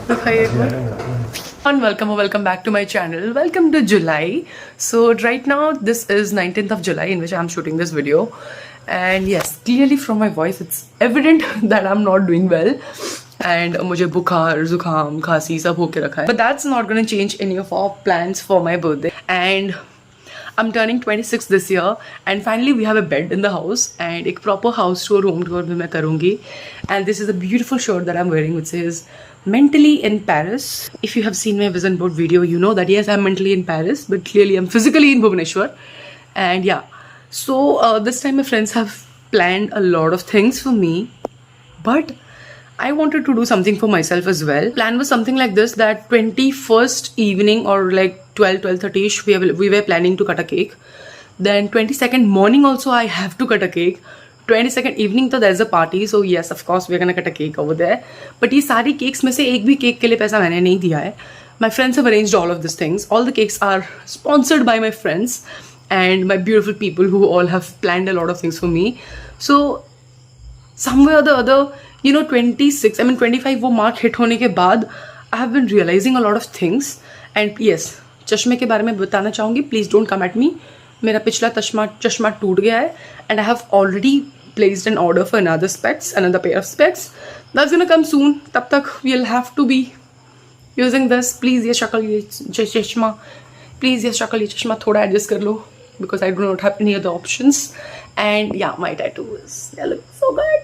दिखाइए एक बार. And welcome back to my channel. Welcome to July. So right now this is 19th of July in which I'm shooting this video. And yes, clearly from my voice it's evident that I'm not doing well. And मुझे बुखार, जुखाम, खांसी सब होके रखा है. But that's not gonna change any of our plans for my birthday. And I'm turning 26 this year, and finally we have a bed in the house and एक proper house tour, home tour भी मैं करूँगी. And this is a beautiful shirt that I'm wearing which says mentally in Paris. If you have seen my vision board video, you know that yes, I'm mentally in Paris, but clearly I'm physically in Bhubaneswar. And yeah, so this time my friends have planned a lot of things for me, but I wanted to do something for myself as well. Plan was something like this, that 21st evening or like 12:30ish we were planning to cut a cake. Then 22nd morning also I have to cut a cake. 22nd evening तो there's a party, so yes of course we're gonna cut a cake over there. But ये सारी cakes में से एक भी cake के लिए पैसा मैंने नहीं दिया है. My friends have arranged all of these things. All the cakes are sponsored by my friends and my beautiful people who all have planned a lot of things for me. So somewhere or the other, you know, 25 वो mark hit होने के बाद I have been realizing a lot of things. And yes, चश्मे के बारे में बताना चाहूँगी. Please don't come at me. मेरा पिछला चश्मा टूट गया है and I have already placed an order for another pair of specs. That's gonna come soon. तब तक we'll have to be using this. Please ये शक्ल ये चश्मा थोड़ा adjust कर लो because I do not have any other options. And yeah, my tattoos, they look so good.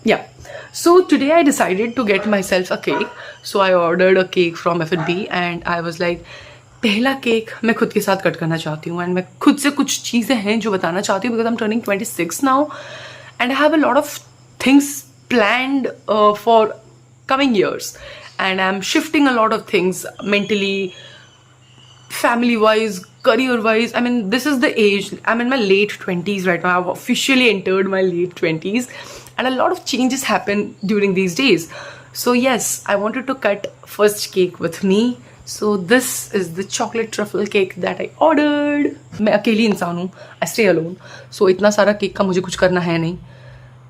Yeah, so today I decided to get myself a cake. So I ordered a cake from F&B and I was like, पहला cake मैं खुद के साथ cut करना चाहती हूँ. And मैं खुद से कुछ चीज़ें हैं जो बताना चाहती हूँ because I'm turning 26 now and I have a lot of things planned for coming years. And I'm shifting a lot of things mentally, family wise, career wise. I mean, this is the age. I'm in my late 20s right now. I've officially entered my late 20s and a lot of changes happen during these days. So yes, I wanted to cut first cake with me. So this is the chocolate truffle cake that I ordered. मैं अकेली इंसान हूँ. I stay alone. So इतना सारा cake का मुझे कुछ करना है नहीं.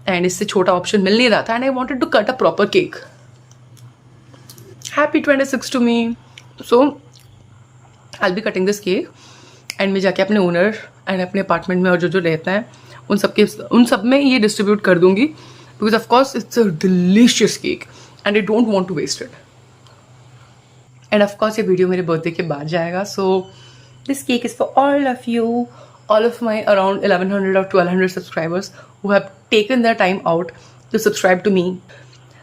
And इससे छोटा ऑप्शन मिल नहीं रहा था. And I wanted to cut a proper cake. Happy 26 to me. So I'll be cutting this cake. And मैं जाके अपने ओनर एंड अपने अपार्टमेंट में और जो रहता है उन सब में ये डिस्ट्रीब्यूट कर दूंगी. Because of course it's a delicious cake and I don't want to waste it. And of course ये वीडियो मेरे बर्थडे के बाद जाएगा. So this cake is for all of you, all of my around 1100 or 1200 subscribers who have taken their time out to subscribe to me.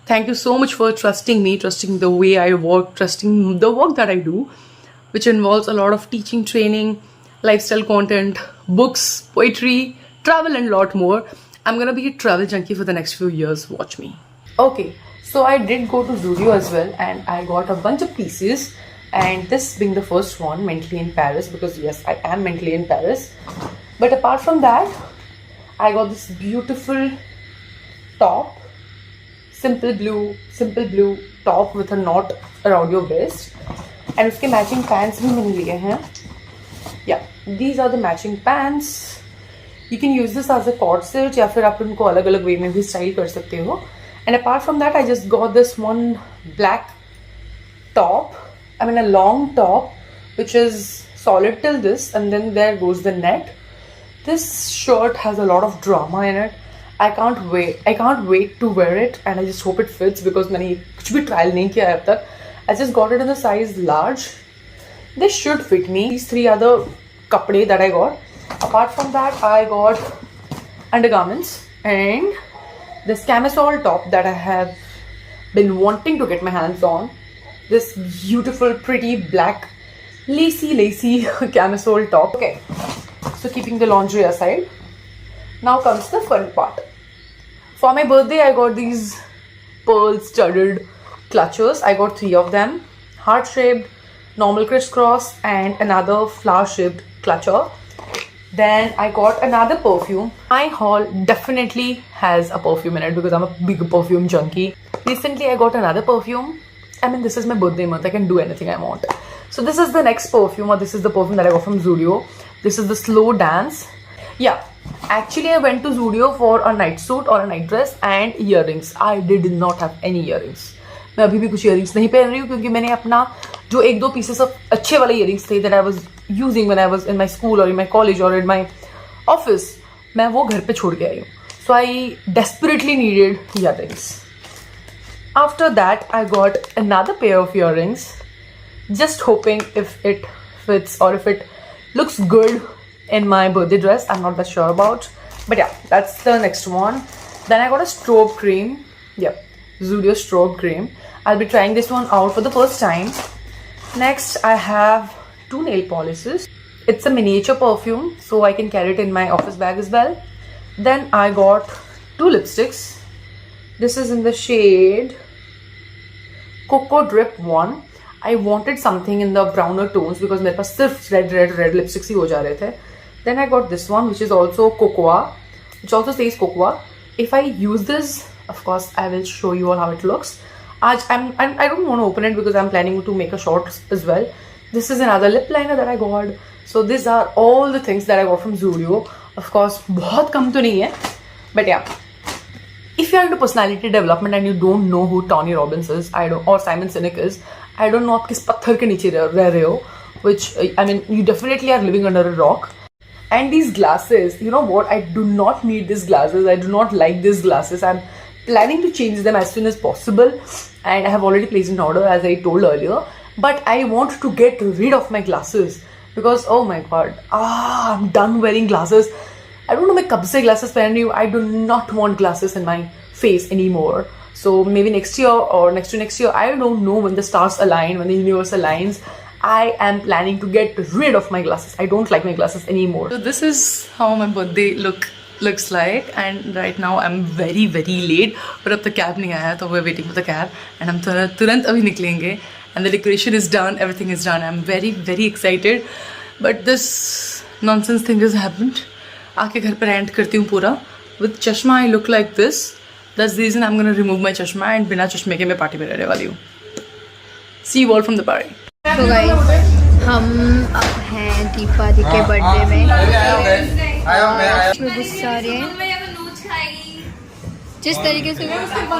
Thank you so much for trusting me, trusting the way I work, trusting the work that I do, which involves a lot of teaching, training, lifestyle content, books, poetry, travel and lot more. I'm gonna be a travel junkie for the next few years. Watch me. Okay. So I did go to Zudio as well and I got a bunch of pieces, and this being the first one, mentally in Paris, because yes, I am mentally in Paris. But apart from that, I got this beautiful top, simple blue top with a knot around your waist, and उसके matching pants भी मैंने लिए हैं. Yeah, these are the matching pants. You can use this as a corset या फिर आप उनको अलग अलग way में भी style कर सकते हो. And apart from that, I just got this one black top. I mean a long top which is solid till this, and then there goes the net. This shirt has a lot of drama in it. I can't wait to wear it, and I just hope it fits because मैंने कुछ भी trial नहीं किया है अब तक. I just got it in the size large. This should fit me. These three are the kapde that I got. Apart from that, I got undergarments and this camisole top that I have been wanting to get my hands on. This beautiful, pretty, black, lacy camisole top. Okay, so keeping the lingerie aside, now comes the fun part. For my birthday, I got these pearl-studded clutches. I got 3 of them. Heart-shaped, normal crisscross, and another flower-shaped clutcher. Then I got another perfume. My haul definitely has a perfume in it because I'm a big perfume junkie. Recently I got another perfume. I mean, this is my birthday month. I can do anything I want. So this is the next perfume, or this is the perfume that I got from Zudio. This is the Slow Dance. Yeah, actually I went to Zudio for a night suit or a night dress and earrings. I did not have any earrings. मैं अभी भी कुछ earrings नहीं पहन रही हूँ क्योंकि मैंने अपना जो 1-2 पीसेस ऑफ अच्छे वाले ईयरिंग्स थे that I was using when I was in my school और इन माय कॉलेज और इन माय ऑफिस, मैं वो घर पे छोड़ के आई हूँ. So I desperately needed earrings. After that I got another pair of earrings, just hoping if it fits or if it looks good in my birthday dress. I'm not that sure about, but yeah, that's the next one. Then I got a strobe cream. Yep, Zudio strobe cream. I'll be trying this one out for the first time. Next I have 2 nail polishes. It's a miniature perfume, so I can carry it in my office bag as well. Then I got 2 lipsticks. This is in the shade Cocoa Drip 1. I wanted something in the browner tones because मेरे पास सिर्फ red lipsticks ही हो जा रहे थे. Then I got this one which is also cocoa, which also says cocoa. If I use this, of course I will show you all how it looks. I don't want to open it because I'm planning to make a short as well. This is another lip liner that I got. So these are all the things that I got from Zudio. Of course बहुत कम तो नहीं है, but yeah. If you are into personality development and you don't know who Tony Robbins is, or Simon Sinek is, I don't know आप किस पत्थर के नीचे रह रहे हो, which I mean you definitely are living under a rock. And these glasses, you know what, I do not need these glasses. I do not like these glasses. I'm planning to change them as soon as possible and I have already placed an order as I told earlier. But I want to get rid of my glasses because oh my god, I'm done wearing glasses. I don't know मैं कब से glasses पहन रही हूँ. I do not want glasses in my face anymore. So maybe next year or next to next year, I don't know, when the stars align, when the universe aligns, I am planning to get rid of my glasses. I don't like my glasses anymore. So this is how my birthday looks like, and right now I'm very late. But अब तक cab नहीं आया, तो we're waiting for the cab, and हम तुरंत अभी निकलेंगे. And the decoration is done, everything is done. I'm very excited. But this nonsense thing has happened. आके घर पर rant करती हूँ पूरा. With चश्मा I look like this. That's the reason I'm gonna remove my चश्मा and बिना चश्मे के मैं पार्टी में रहने वाली हूँ. See you all from the party. तो गाइस हम अब हैं दीपा दी के बर्थडे में. गुस्सा आ रही है जिस तरीके से दीपा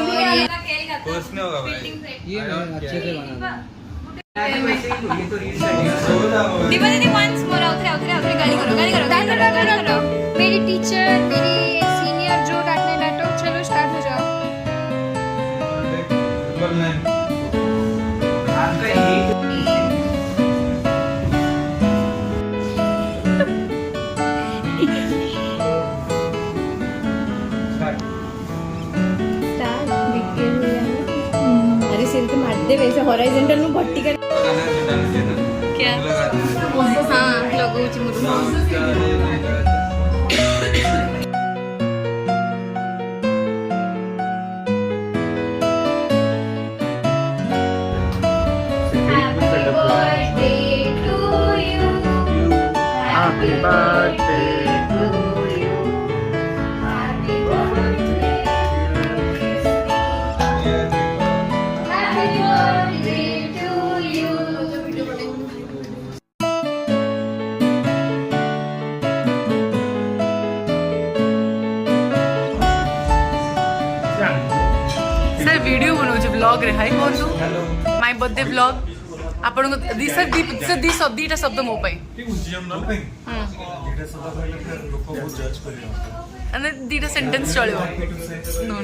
दीदी once more उतरे गाली करो. मेरी टीचर, मेरी सीनियर जो डांटने डांटो, चलो स्टार्ट हो जाओ. अरे सिर तो मार दे वैसे हॉरिजॉन्टल में भट्टी कर क्या. हाँ लोगों चिमुरू सर वीडियो बनाऊँ ब्लॉग रे हाई कहूँ माय बर्थडे ब्लॉग आपण दीटा शब्द मो पाई दीटा सेंटेंस चलो. No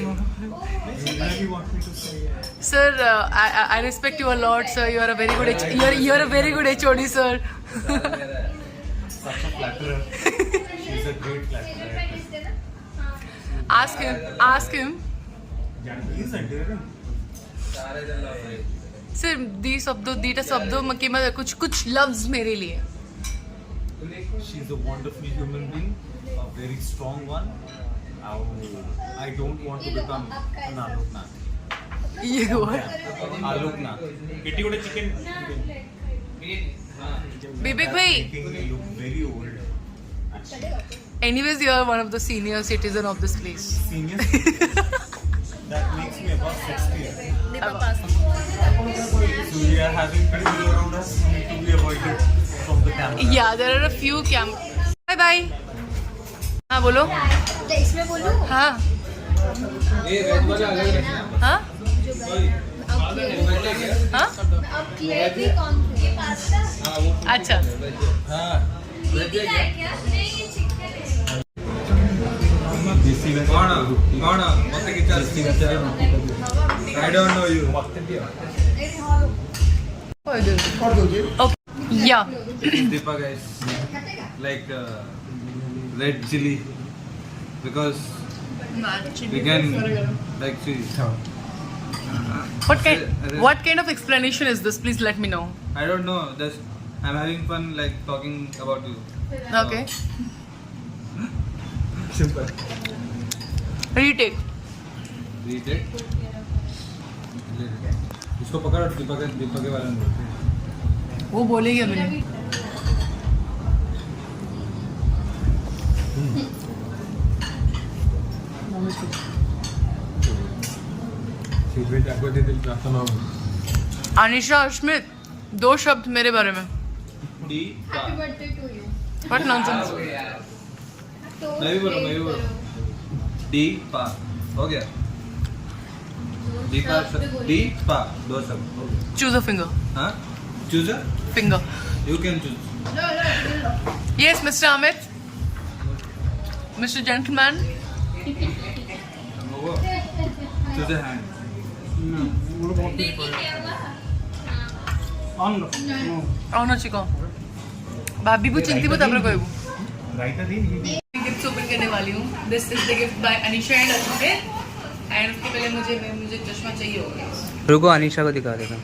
sir I respect you a lot sir. You are a very good HOD sir. ask him सिर्फ दीटा शब्दों में कि मैं कुछ लफ्ज मेरे लिए. She is a wonderful human being, a very strong one. I don't want to become an Aloknath. ये what? Aloknath. Kitty got a chicken. Vivek bhai. You look very old. Anyways, you are one of the senior citizen of this place. Senior? That makes me about 60. So we are having people around us who need to be avoided from the camera. Yeah, there are a few cameras. Bye. हाँ बोलो. इसमें बोलूं. हाँ. हाँ. हाँ अब plate भी कौन ये पास्ता अच्छा दीदी का है क्या नहीं ये चिकन है कौन मत I don't know you. या Deepa guys, like red chili, because we can like see. what kind of explanation is this? Please let me know. I don't know. Just I'm having fun like talking about you. Okay. Simple. Retake. Retake. इसको पकड़ दीपक के बारे में बोलते हैं। वो बोलेगी अभी अनिशा अश्मित 2 शब्द मेरे बारे में happy birthday to you what nonsense मैं भी बोलूँ दीपा हो गया दीपा 2 शब्द चूज अ फिंगर हाँ choose finger you can choose yes mister Amit mister gentleman choose hand on चिको भाभी वो चिंती बता रहा कोई गिफ्ट ओपन करने वाली हूँ this is the gift bye Anisha and Ashmit and उसके पहले मुझे चश्मा चाहिए होगा रुको अनिशा को दिखा देगा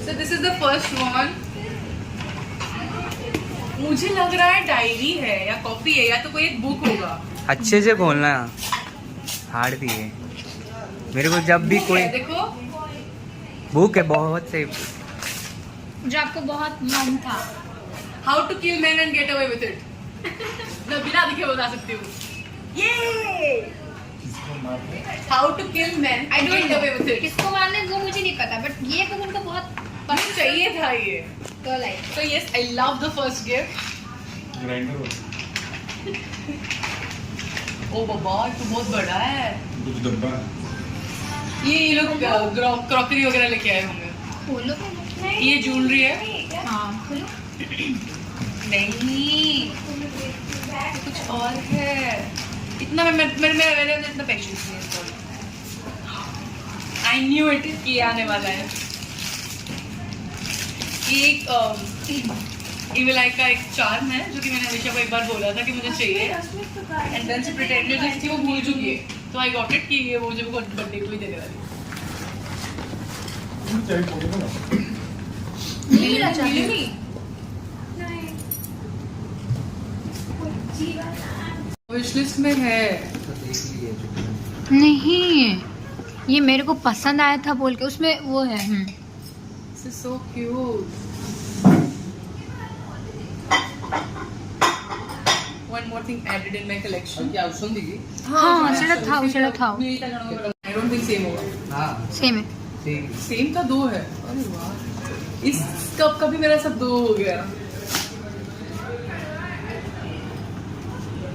So this is the first one. मुझे लग रहा है डायरी है या कॉपी है या तो कोई एक बुक होगा अच्छे से खोलना हार्ड भी है मेरे को जब भी Book कोई है, देखो बुक है बहुत से जो आपको बहुत मन था how to kill man and get away with it मैं बिना दिखे बता सकती हूँ ये how to kill man I and don't get no away with it किसको मारने वो मुझे नहीं पता बट ये तो उनको बहुत मुझे चाहिए था ये तो like So yes, I love the first gift. ओ बाबा तो बहुत बड़ा है ये लोग क्रॉकरी वगैरह लेके आए होंगे खोलो ये ज्वेलरी है हाँ खोलो नहीं कुछ और है इतना मैंने इतना पेशेंस नहीं है आई न्यू इट ये आने वाला है ये एक इविल आई का एक चार्म है जो कि मैंने हमेशा को एक बार बोला था कि मुझे चाहिए एंड देन से प्रिटेंडेड जो थी वो भूल चुकी है तो आई गॉट इट कि ये वो मुझे बर्थडे को ही देने वाली विश लिस्ट में है नहीं ये मेरे को पसंद आया था बोल के उसमें वो है This is so cute. One more thing added in my collection. क्या सुन देगी हाँ चलो था I don't think same होगा हाँ सेम है सेम का 2 है अरे वाह इस कप का भी मेरा सब 2 हो गया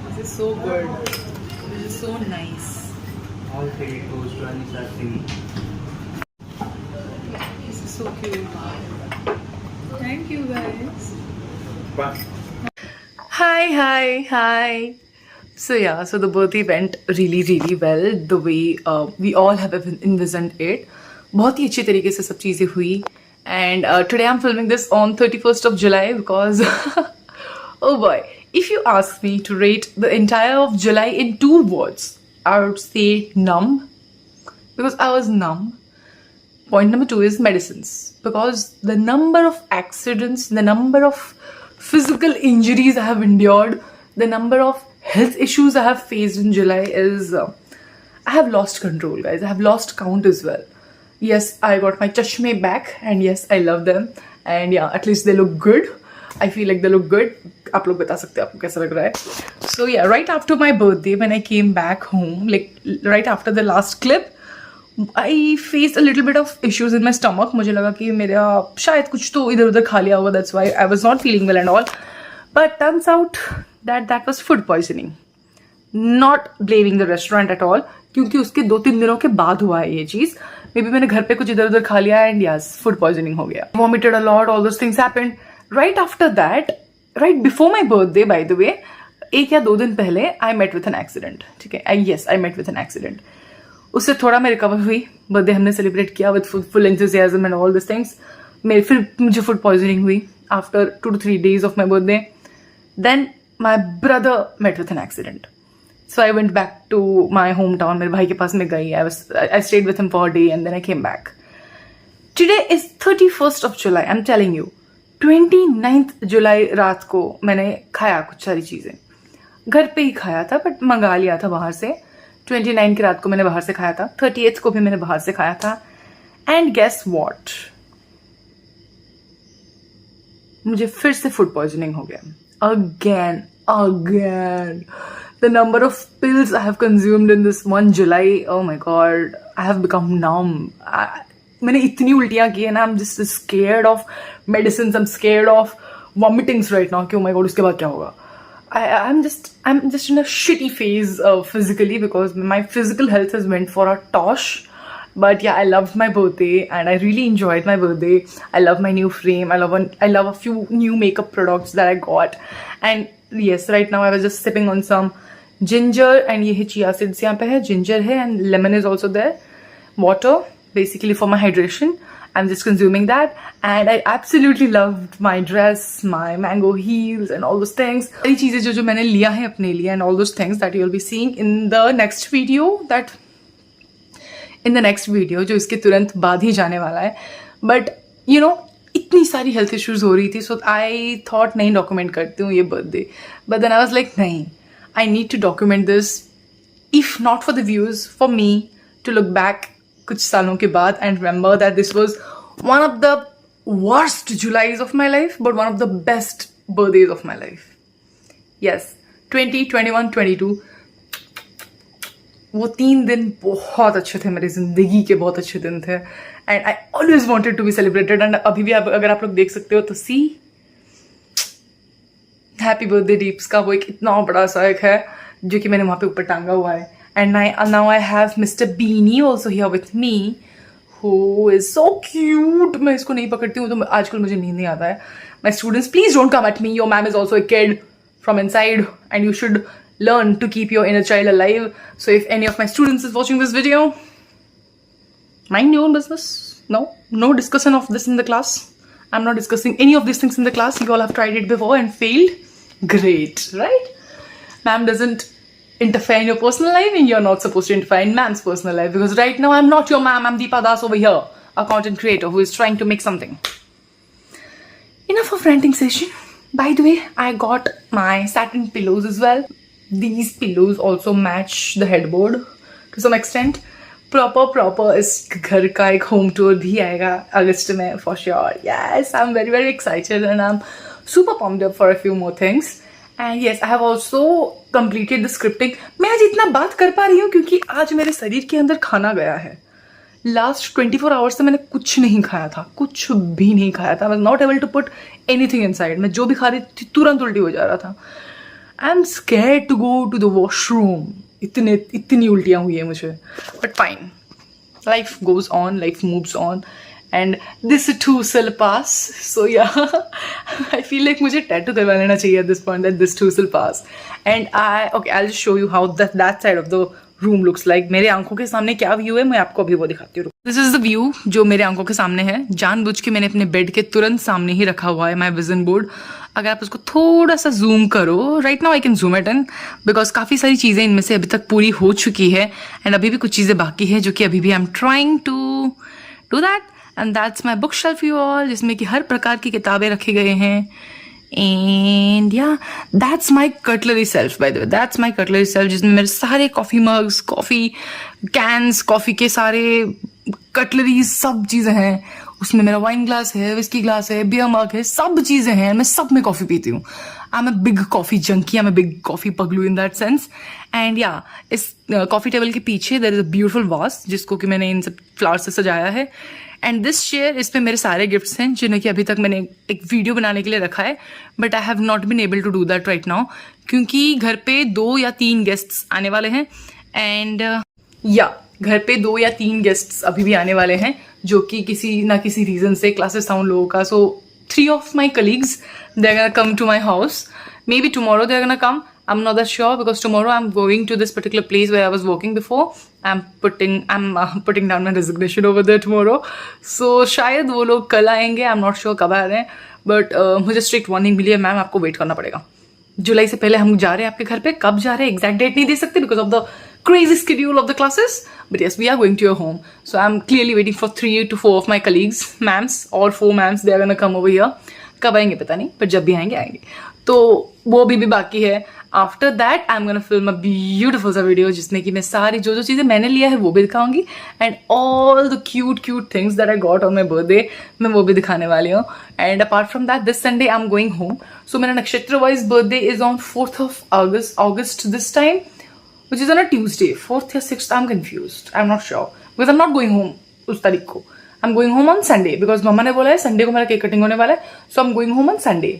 This is so good. This is so nice. all three goes to Anisha Singh This is so cute. Thank you guys. Hi. So yeah, so the birthday went really well the way we all have envisioned it. बहुत ही अच्छी तरीके से सब चीज़ें हुई and today I'm filming this on 31st of July because oh boy, if you ask me to rate the entire of July in 2 words, I would say numb because I was numb. Point number 2 is medicines because the number of accidents, the number of physical injuries I have endured, the number of health issues I have faced in July is I have lost control, guys. I have lost count as well. Yes, I got my chashme back and yes, I love them and yeah, at least they look good. I feel like they look good. आप लोग बता सकते हैं आपको कैसा लग रहा है. So yeah, right after my birthday when I came back home, like right after the last clip, I faced a little bit of issues in my stomach. मुझे लगा कि मेरा शायद कुछ तो इधर उधर खा लिया होगा. That's why I was not feeling well and all. But turns out that was food poisoning. Not blaming the restaurant at all. क्योंकि उसके 2-3 दिनों के बाद हुआ है ये चीज़। मे बी मैंने घर पे कुछ इधर उधर खा लिया एंड यस फूड पॉइजनिंग हो गया, vomited a lot, all those things happened. Right after that, right before my birthday by the way, 1 या 2 दिन पहले I met with an accident, ठीक है, I met with an accident. उससे थोड़ा मैं रिकवर हुई, बर्थडे हमने सेलिब्रेट किया with full enthusiasm and all this things. फिर मुझे फूड पॉइजनिंग हुई after 2 to 3 days of my birthday. Then my brother met with an accident, so I went back to my home town, मेरे भाई के पास मैं गई, I stayed with him for a day and then I came back. Today is 31st of July, I am telling you. 29th जुलाई रात को मैंने खाया कुछ सारी चीज़ें, घर पे ही खाया था बट मंगा लिया था बाहर से। 29 की रात को मैंने बाहर से खाया था, 30th को भी मैंने बाहर से खाया था एंड गेस व्हाट, मुझे फिर से फूड पॉइजनिंग हो गया। Again the number of pills I have consumed in this 1 July, oh my god, I have become numb। मैंने इतनी उल्टियां की है ना, I am just scared of medicine, I am scared of vomitings right now कि oh my god उसके बाद क्या होगा। I'm just in a shitty phase physically because my physical health has went for a tosh. But yeah, I loved my birthday and I really enjoyed my birthday. I love my new frame. I love a few new makeup products that I got. And yes, right now I was just sipping on some ginger and ये chia seeds यहाँ पे है, ginger है and lemon is also there. Water basically for my hydration. I'm just consuming that and I absolutely loved my dress, my mango heels and all those things. सारी चीजें जो मैंने लिया है अपने लिए and all those things that you'll be seeing in the next video, जो इसके तुरंत बाद ही जाने वाला है। But you know, इतनी सारी हेल्थ इश्यूज हो रही थी, so I thought नहीं डॉक्यूमेंट करती हूँ ये birthday, but then I was like नहीं, I need to document this, if not for the views, for me to look back कुछ सालों के बाद and remember that this was one of the worst Julys of my life but one of the best birthdays of my life. Yes, 20, 21, 22 वो 3 दिन बहुत अच्छे थे, मेरी जिंदगी के बहुत अच्छे दिन थे and I always wanted to be celebrated and अभी भी अगर आप लोग देख सकते हो तो see हैप्पी बर्थडे डीप्स का वो एक इतना बड़ा सा एक है जो कि मैंने वहाँ पे ऊपर टांगा हुआ है। And now I have Mr. Beanie also here with me, who is so cute. मैं इसको नहीं पकड़ती हूँ तो आजकल मुझे नींद नहीं आता है। My students, please don't come at me. Your ma'am is also a kid from inside, and you should learn to keep your inner child alive. So if any of my students is watching this video, mind your own business. No discussion of this in the class. I'm not discussing any of these things in the class. You all have tried it before and failed. Great, right? Ma'am doesn't interfere in your personal life and you're not supposed to interfere in ma'am's personal life because right now I'm not your ma'am, I'm Deepa Das over here, a content creator who is trying to make something. Enough of ranting session. By the way, I got my satin pillows as well. These pillows also match the headboard to some extent. Proper इस घर का एक home tour भी आएगा अगस्त में for sure. Yes, I'm very excited and I'm super pumped up for a few more things. And yes, I have also completed the scripting. मैं आज इतना बात कर पा रही हूँ क्योंकि आज मेरे शरीर के अंदर खाना गया है। Last 24 hours से मैंने कुछ नहीं खाया था, कुछ भी नहीं खाया था। I was not able to put anything inside. मैं जो भी खा रही थी तुरंत उल्टी हो जा रहा था। I'm scared to go to the washroom. इतनी उल्टियाँ हुई है मुझे। But fine. Life goes on, life moves on. And this too shall pass. So yeah, I feel like मुझे tattoo करवा लेना चाहिए at this point that this too shall pass. And I'll just show you how that side of the room looks like. मेरे आंखों के सामने क्या view है मैं आपको अभी वो दिखाती हूँ। This is the view जो मेरे आंखों के सामने है। जानबूझ के मैंने अपने बेड के तुरंत सामने ही रखा हुआ है my vision board. अगर आप उसको थोड़ा सा जूम करो, right now I can zoom it in because काफ़ी सारी चीज़ें इनमें से अभी तक पूरी हो चुकी है and अभी भी कुछ चीज़ें बाकी है जो कि अभी भी I'm trying to do that. And that's my bookshelf you all, जिसमें कि हर प्रकार की किताबें रखे गए हैं। And yeah, that's my cutlery shelf by the way. That's my cutlery shelf जिसमें मेरे सारे coffee mugs, coffee cans, coffee के सारे कटलरीज सब चीज़ें हैं। उसमें मेरा वाइन ग्लास है, विस्की ग्लास है, बियर मग है, सब चीज़ें हैं। मैं सब में कॉफ़ी पीती हूँ। I am a big coffee junkie, I am a big coffee पगलू in that sense. And yeah इस कॉफ़ी टेबल के पीछे देयर इज़ अ ब्यूटीफुल वास जिसको कि मैंने इन सब फ्लावर्स से सजाया है। एंड दिस चेयर, इस पे मेरे सारे गिफ्ट्स हैं जिन्हें कि अभी तक मैंने एक वीडियो बनाने के लिए रखा है, but I have not been able to do that right now क्योंकि घर पे 2 या 3 गेस्ट्स आने वाले हैं। एंड या घर पे 2 या 3 गेस्ट्स अभी भी आने वाले हैं जो कि किसी ना किसी रीजन से क्लासेस था उन लोगों का. सो 3 of my colleagues, they're gonna come to my house. Maybe tomorrow they're gonna come. I'm not that sure because tomorrow I'm going to this particular place where I was working before. I'm putting down my resignation over there tomorrow. So शायद वो लोग कल आएंगे. I'm not sure कब आ रहे हैं. But मुझे strict warning मिली है, मैम आपको वेट करना पड़ेगा. जुलाई से पहले हम जा रहे हैं आपके घर पे. कब जा रहे हैं एग्जैक्ट डेट नहीं दे सकते because of the crazy schedule of the classes, but yes, we are going to your home. So I'm clearly waiting for 3 to 4 of my colleagues, ma'ams, all 4 ma'ams, they are gonna come over here. कब आएंगे पता नहीं, पर जब भी आएंगे आएंगे. तो वो भी बाकी है. After that I am gonna film a beautiful सा वीडियो जिसमें कि मैं सारी जो चीज़ें मैंने लिया है वो भी दिखाऊंगी and all the cute things that I got on my birthday मैं वो भी दिखाने वाली हूँ. And apart from that this Sunday I am going home. So मेरा नक्षत्र wise birthday is on 4th of August this time, which is on a Tuesday, 4th or 6th, I'm confused. I'm not sure. Because I'm not going home उस तारीख को. I'm going home on Sunday because मम्मा ने बोला है Sunday को मेरा cake cutting होने वाला है. So I'm going home on Sunday.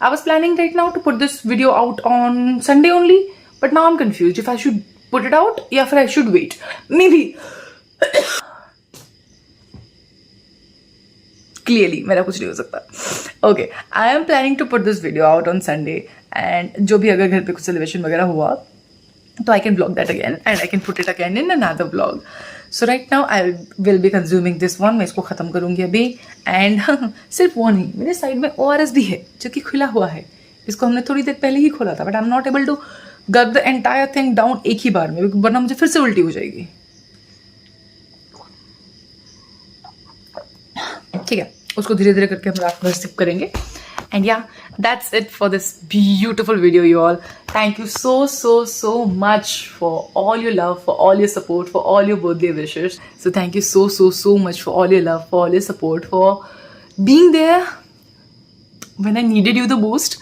I was planning right now to put this video out on Sunday only, but now I'm confused if I should put it out या फिर I should wait. Maybe. Clearly मेरा कुछ नहीं हो सकता. Okay, I am planning to put this video out on Sunday and जो भी अगर घर पे कुछ सेलिब्रेशन वगैरह हुआ तो I can vlog that again and I can put it again in another vlog. So right now I will be consuming this one. मैं इसको ख़त्म करूँगी अभी. And सिर्फ वो नहीं, मेरे साइड में ORS भी है जो कि खुला हुआ है. इसको हमने थोड़ी देर पहले ही खोला था but I'm not able to get the entire thing down एक ही बार में वरना मुझे फिर से उल्टी हो जाएगी. ठीक है, उसको धीरे धीरे करके हम रात भर सिप करेंगे. And yeah, that's it for this beautiful video, you all. Thank you so much for all your love, for all your support, for all your birthday wishes. So thank you so much for all your love, for all your support, for being there when I needed you the most.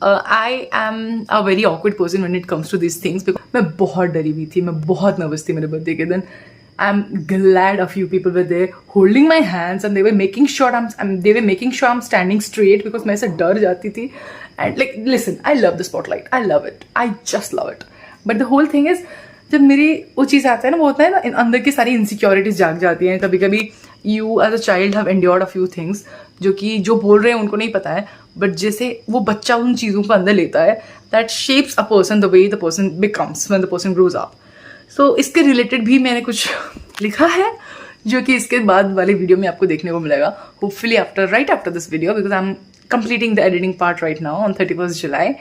I am a very awkward person when it comes to these things because मैं बहुत डरी हुई थी, मैं बहुत nervous थी मेरे birthday के दिन. I'm glad a few people were there holding my hands and they were making sure I'm standing straight because मैं ऐसे डर जाती थी. And like listen, I love the spotlight, I love it, I just love it. But the whole thing is जब मेरी वो चीज़ आता है ना, वो होता है ना अंदर की सारी इनसिक्योरिटीज जाग जाती हैं. कभी कभी you as a child have endured a few things जो कि जो बोल रहे हैं उनको नहीं पता है, बट जैसे वो बच्चा उन चीज़ों को अंदर लेता है that shapes a person the way the person becomes when the person grows up. सो इसके रिलेटेड भी मैंने कुछ लिखा है जो कि इसके बाद वाले वीडियो में आपको देखने को मिलेगा. Hopefully right after this video because I'm completing the editing part right now on 31st July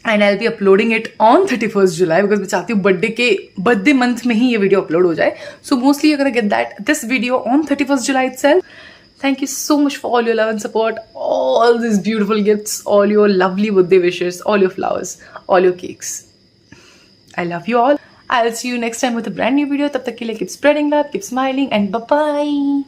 and I'll be uploading it on 31st July because मैं चाहती हूँ बर्थडे मंथ में ही ये वीडियो अपलोड हो जाए. So mostly you're gonna get this video on 31st July itself. Thank you so much for all your love and support, all these beautiful gifts, all your lovely birthday wishes, all your flowers, all your cakes. I love you all. I'll see you next time with a brand new video. तब तक के लिए keep spreading love, keep smiling and bye-bye.